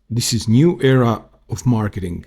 This is new era of marketing.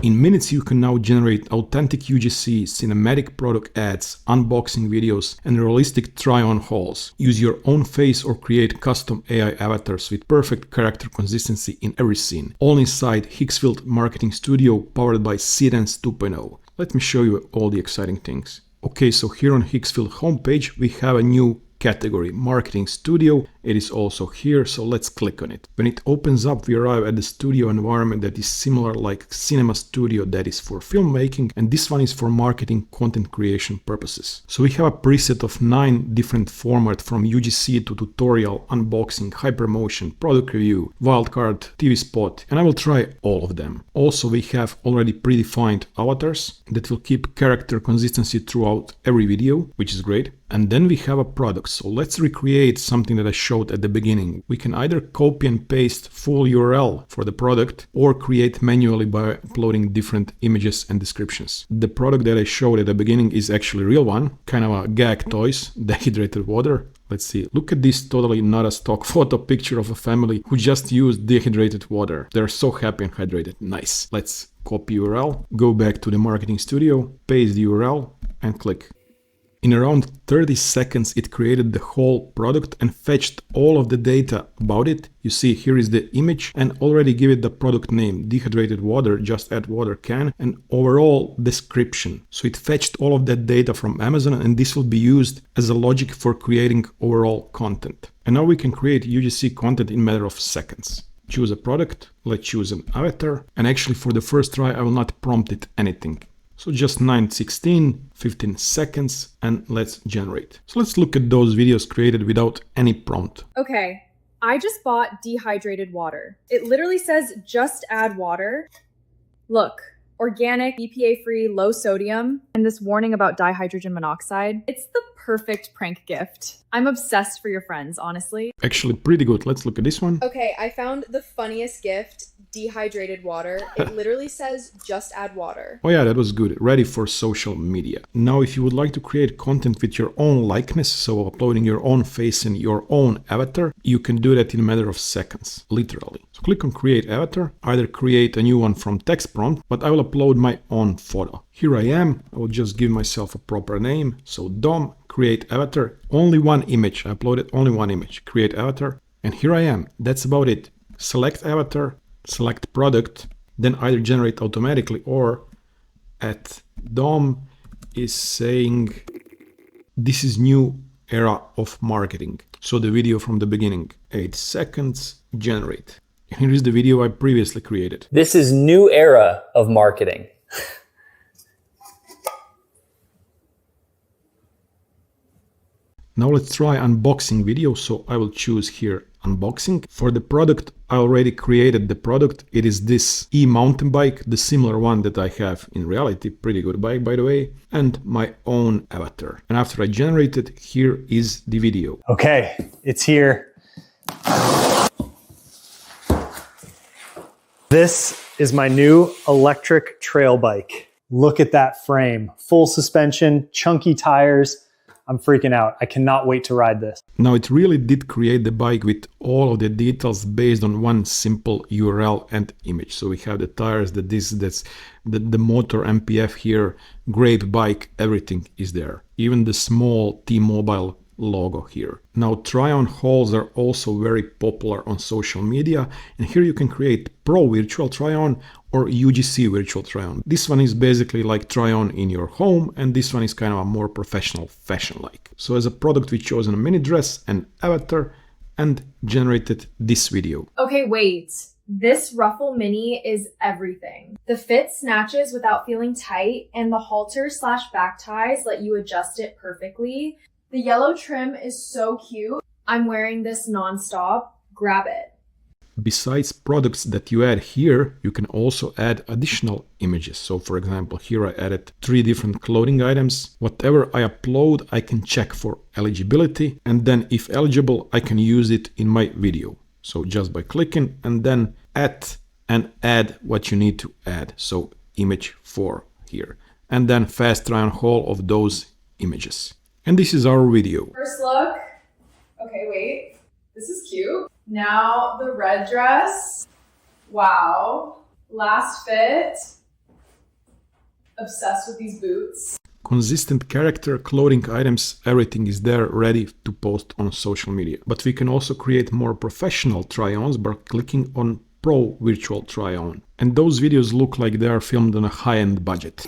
In minutes, you can now generate authentic UGC, cinematic product ads, unboxing videos, and realistic try-on hauls. Use your own face or create custom AI avatars with perfect character consistency in every scene. All inside Higgsfield Marketing Studio, powered by Seedance 2.0. Let me show you all the exciting things. Okay, so here on Higgsfield homepage, we have a new category, Marketing Studio. It is also here, so let's click on it. When it opens up, we arrive at the studio environment that is similar like Cinema Studio, that is for filmmaking, and this one is for marketing content creation purposes. So we have a preset of 9 different formats, from UGC to tutorial, unboxing, hypermotion, product review, wildcard, TV spot, and I will try all of them. Also, we have already predefined avatars that will keep character consistency throughout every video, which is great. And then we have a product. So let's recreate something that I showed at the beginning. We can either copy and paste full URL for the product or create manually by uploading different images and descriptions. The product that I showed at the beginning is actually a real one, kind of a gag toys, dehydrated water. Let's see, look at this totally not a stock photo picture of a family who just used dehydrated water. They're so happy and hydrated. Nice. Let's copy URL, go back to the Marketing Studio, paste the URL and click. In around 30 seconds, it created the whole product and fetched all of the data about it. You see, here is the image and already give it the product name, dehydrated water, just add water can, and overall description. So it fetched all of that data from Amazon, and this will be used as a logic for creating overall content. And now we can create UGC content in a matter of seconds. Choose a product, let's choose an avatar, and actually for the first try, I will not prompt it anything. So just 9:16, 15 seconds, and let's generate. So let's look at those videos created without any prompt. Okay, I just bought dehydrated water. It literally says just add water. Look, organic, BPA-free, low sodium, and this warning about dihydrogen monoxide. It's the perfect prank gift. I'm obsessed for your friends, honestly. Actually pretty good. Let's look at this one. Okay, I found the funniest gift. Dehydrated water. It literally says just add water. Oh yeah, that was good. Ready for social media. Now, if you would like to create content with your own likeness, so uploading your own face and your own avatar, you can do that in a matter of seconds, literally. So click on create avatar, either create a new one from text prompt, but I will upload my own photo. Here I am. I will just give myself a proper name. So Dom, create avatar, only one image. I uploaded only one image, create avatar. And here I am. That's about it. Select avatar, select product, then either generate automatically or at Dom is saying this is new era of marketing. So the video from the beginning, 8 seconds, generate. Here is the video I previously created. This is new era of marketing. Now let's try unboxing video. So I will choose here unboxing. For the product, I already created the product. It is this e-mountain bike, the similar one that I have in reality. Pretty good bike, by the way, and my own avatar. And after I generated, here is the video. Okay, it's here. This is my new electric trail bike. Look at that frame, full suspension, chunky tires. I'm freaking out. I cannot wait to ride this. Now it really did create the bike with all of the details based on one simple URL and image. So we have the tires, the disc, the motor, MPF here, great bike, everything is there. Even the small T-Mobile logo here. Now try-on hauls are also very popular on social media, and here you can create Pro Virtual Try-On or UGC Virtual Try-On. This one is basically like try-on in your home, and this one is kind of a more professional fashion-like. So as a product, we chosen a mini dress and avatar and generated this video. Okay, wait. This ruffle mini is everything. The fit snatches without feeling tight, and the halter/back ties let you adjust it perfectly. The yellow trim is so cute. I'm wearing this non-stop. Grab it. Besides products that you add here, you can also add additional images. So for example, here I added 3 different clothing items. Whatever I upload, I can check for eligibility, and then if eligible, I can use it in my video. So just by clicking and then add what you need to add. So image 4 here, and then fast try on haul of those images. And this is our video. First look. Okay, wait. This is cute. Now the red dress. Wow. Last fit. Obsessed with these boots. Consistent character, clothing items, everything is there ready to post on social media. But we can also create more professional try-ons by clicking on Pro Virtual Try-On. And those videos look like they are filmed on a high-end budget.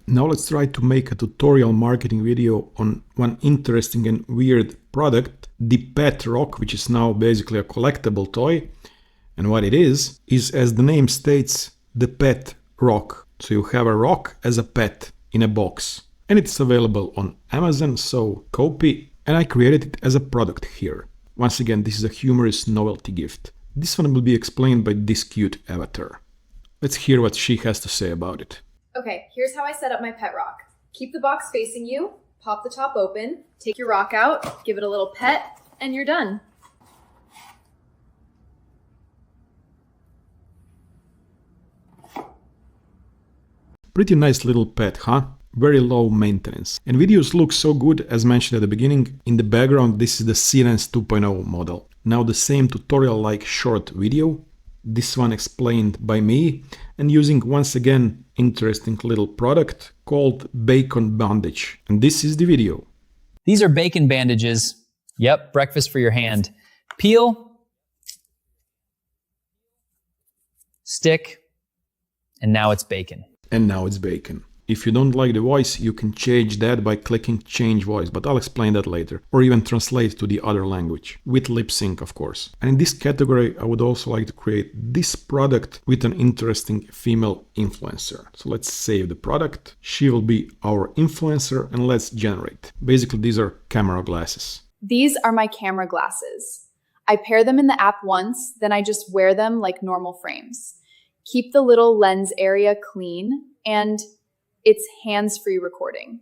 Now let's try to make a tutorial marketing video on one interesting and weird product, the Pet Rock, which is now basically a collectible toy. And what it is as the name states, the Pet Rock. So you have a rock as a pet in a box. And it's available on Amazon, so copy. And I created it as a product here. Once again, this is a humorous novelty gift. This one will be explained by this cute avatar. Let's hear what she has to say about it. Okay, here's how I set up my pet rock. Keep the box facing you, pop the top open, take your rock out, give it a little pet, and you're done. Pretty nice little pet, huh? Very low maintenance. And videos look so good, as mentioned at the beginning. In the background, this is the Seedance 2.0 model. Now the same tutorial-like short video. This one explained by me, and using once again interesting little product called Bacon Bandage. And this is the video. These are bacon bandages. Yep, breakfast for your hand. Peel, stick, and now it's bacon. And now it's bacon. If you don't like the voice, you can change that by clicking change voice, but I'll explain that later. Or even translate to the other language, with lip sync of course. And in this category, I would also like to create this product with an interesting female influencer. So let's save the product. She will be our influencer and let's generate. Basically, these are camera glasses. These are my camera glasses. I pair them in the app once, then I just wear them like normal frames. Keep the little lens area clean, and it's hands-free recording.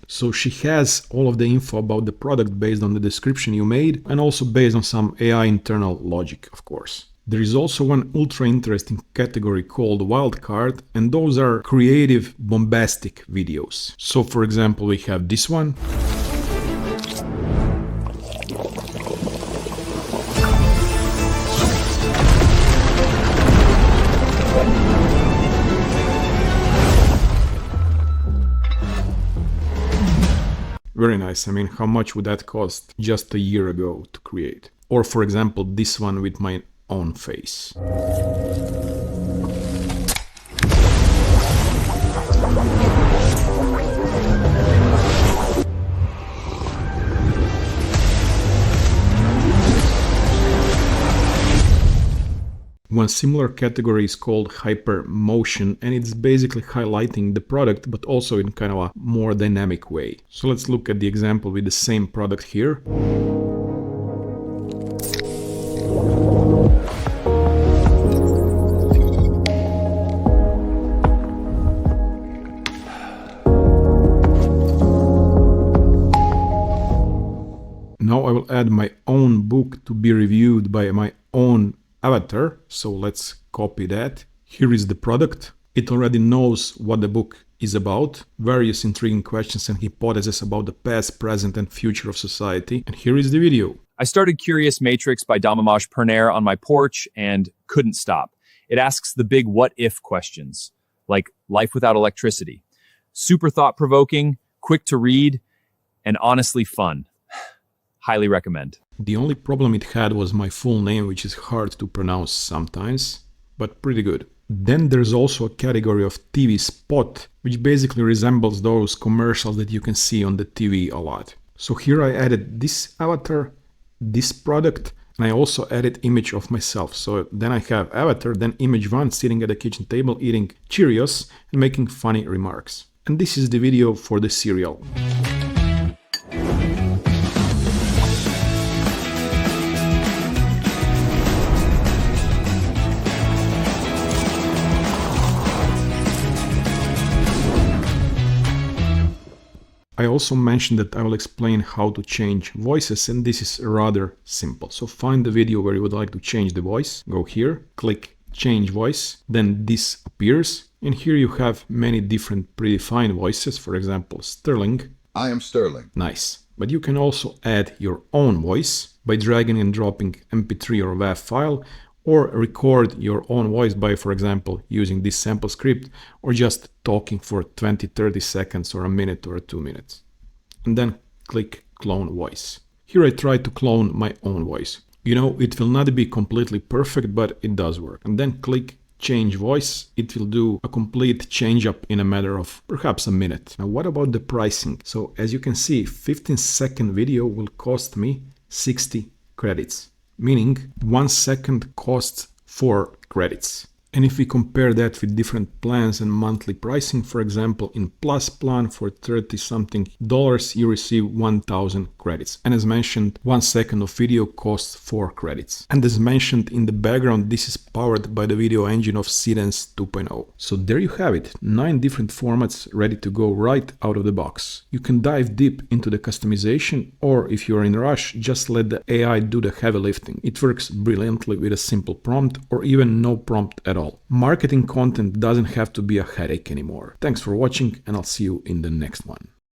So she has all of the info about the product based on the description you made and also based on some AI internal logic, of course. There is also one ultra interesting category called wildcard, and those are creative, bombastic videos. So for example, we have this one. Very nice. I mean, how much would that cost just a year ago to create? Or for example, this one with my own face. One similar category is called hypermotion, and it's basically highlighting the product, but also in kind of a more dynamic way. So let's look at the example with the same product here. Now I will add my own book to be reviewed by my own avatar, so let's copy that. Here is the product. It already knows what the book is about, various intriguing questions and hypotheses about the past, present and future of society. And here is the video. I started Curious Matrix by Damamaj Pernair on my porch and couldn't stop. It asks the big what-if questions, like life without electricity. Super thought-provoking, quick to read, and honestly fun. Highly recommend. The only problem it had was my full name, which is hard to pronounce sometimes, but pretty good. Then there's also a category of TV spot, which basically resembles those commercials that you can see on the TV a lot. So here I added this avatar, this product, and I also added image of myself. So then I have avatar, then image one sitting at the kitchen table eating Cheerios and making funny remarks. And this is the video for the cereal. I I also mentioned that I will explain how to change voices, and this is rather simple. So find the video where you would like to change the voice, go here, click change voice, then this appears, and here you have many different predefined voices, for example, Sterling. I am Sterling. Nice. But you can also add your own voice by dragging and dropping MP3 or WAV file, or record your own voice by, for example, using this sample script, or just talking for 20-30 seconds or a minute or 2 minutes. And then click clone voice. Here I try to clone my own voice. You know, it will not be completely perfect, but it does work. And then click change voice. It will do a complete change up in a matter of perhaps a minute. Now, what about the pricing? So as you can see, 15-second video will cost me 60 credits, meaning 1 second costs 4 credits. And if we compare that with different plans and monthly pricing, for example, in Plus plan for $30-something, you receive 1000 credits. And as mentioned, 1 second of video costs 4 credits. And as mentioned in the background, this is powered by the video engine of Seedance 2.0. So there you have it, 9 different formats ready to go right out of the box. You can dive deep into the customization, or if you're in a rush, just let the AI do the heavy lifting. It works brilliantly with a simple prompt or even no prompt at all. Marketing content doesn't have to be a headache anymore. Thanks for watching, and I'll see you in the next one.